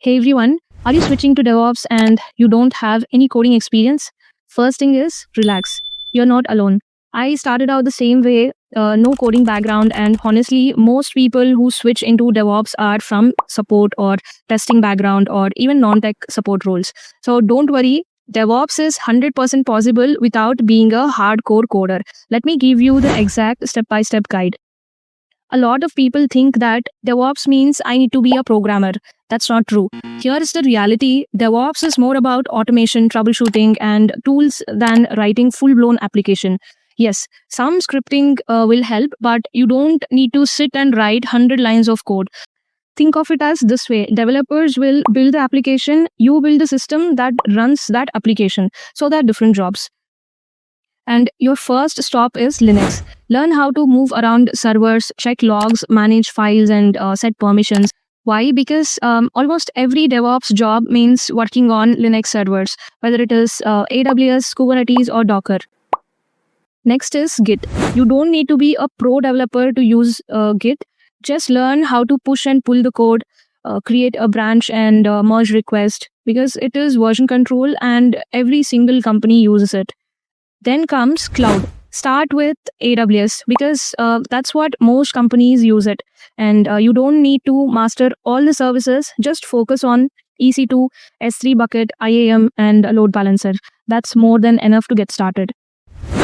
Hey everyone, are you switching to DevOps and you don't have any coding experience? First thing is relax. You're not alone. I started out the same way, no coding background, and honestly, most people who switch into DevOps are from support or testing background or even non tech support roles. So don't worry, DevOps is 100% possible without being a hardcore coder. Let me give you the exact step by step guide. A lot of people think that DevOps means I need to be a programmer. That's not true. Here is the reality. DevOps is more about automation, troubleshooting, and tools than writing full blown application. Yes, some scripting will help, but you don't need to sit and write 100 lines of code. Think of it as this way: developers will build the application, you build the system that runs that application. So they're different jobs. And your first stop is Linux. Learn how to move around servers, check logs, manage files, and set permissions. Why? Because almost every DevOps job means working on Linux servers, whether it is AWS, Kubernetes, or Docker. Next is Git. You don't need to be a pro developer to use Git. Just learn how to push and pull the code, create a branch and merge request, because it is version control and every single company uses it. Then comes cloud. Start with AWS because that's what most companies use it. And you don't need to master all the services. Just focus on EC2, S3 bucket, IAM, and a load balancer. That's more than enough to get started.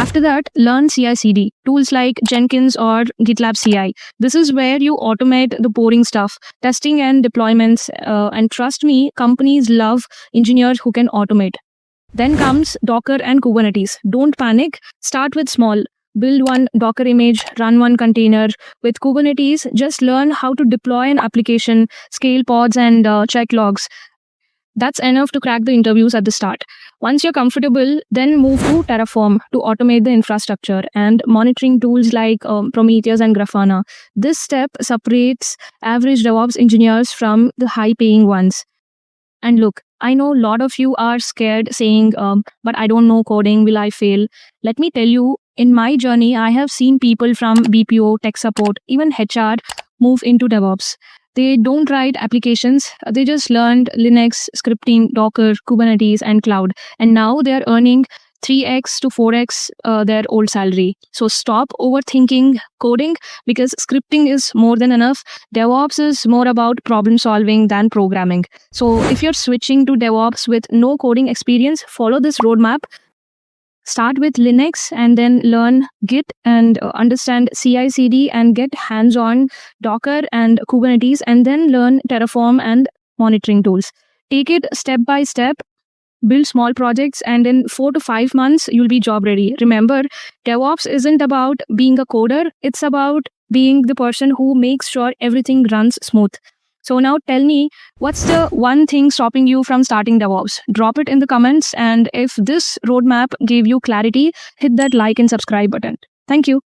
After that, learn CI/CD, tools like Jenkins or GitLab CI. This is where you automate the boring stuff, testing and deployments. And trust me, companies love engineers who can automate. Then comes Docker and Kubernetes. Don't panic. Start with small. Build one Docker image, run one container. With Kubernetes, just learn how to deploy an application, scale pods, and check logs. That's enough to crack the interviews at the start. Once you're comfortable, then move to Terraform to automate the infrastructure and monitoring tools like Prometheus and Grafana. This step separates average DevOps engineers from the high-paying ones. And look, I know a lot of you are scared saying, but I don't know coding, will I fail? Let me tell you, in my journey, I have seen people from BPO, tech support, even HR move into DevOps. They don't write applications, they just learned Linux, scripting, Docker, Kubernetes, and cloud. And now they're earning 3x to 4x their old salary. So stop overthinking coding because scripting is more than enough. DevOps is more about problem solving than programming. So if you're switching to DevOps with no coding experience, follow this roadmap. Start with Linux and then learn Git and understand CI/CD and get hands-on Docker and Kubernetes, and then learn Terraform and monitoring tools. Take it step by step. Build small projects, and in 4 to 5 months, you'll be job ready. Remember, DevOps isn't about being a coder. It's about being the person who makes sure everything runs smooth. So now tell me, what's the one thing stopping you from starting DevOps? Drop it in the comments. And if this roadmap gave you clarity, hit that like and subscribe button. Thank you.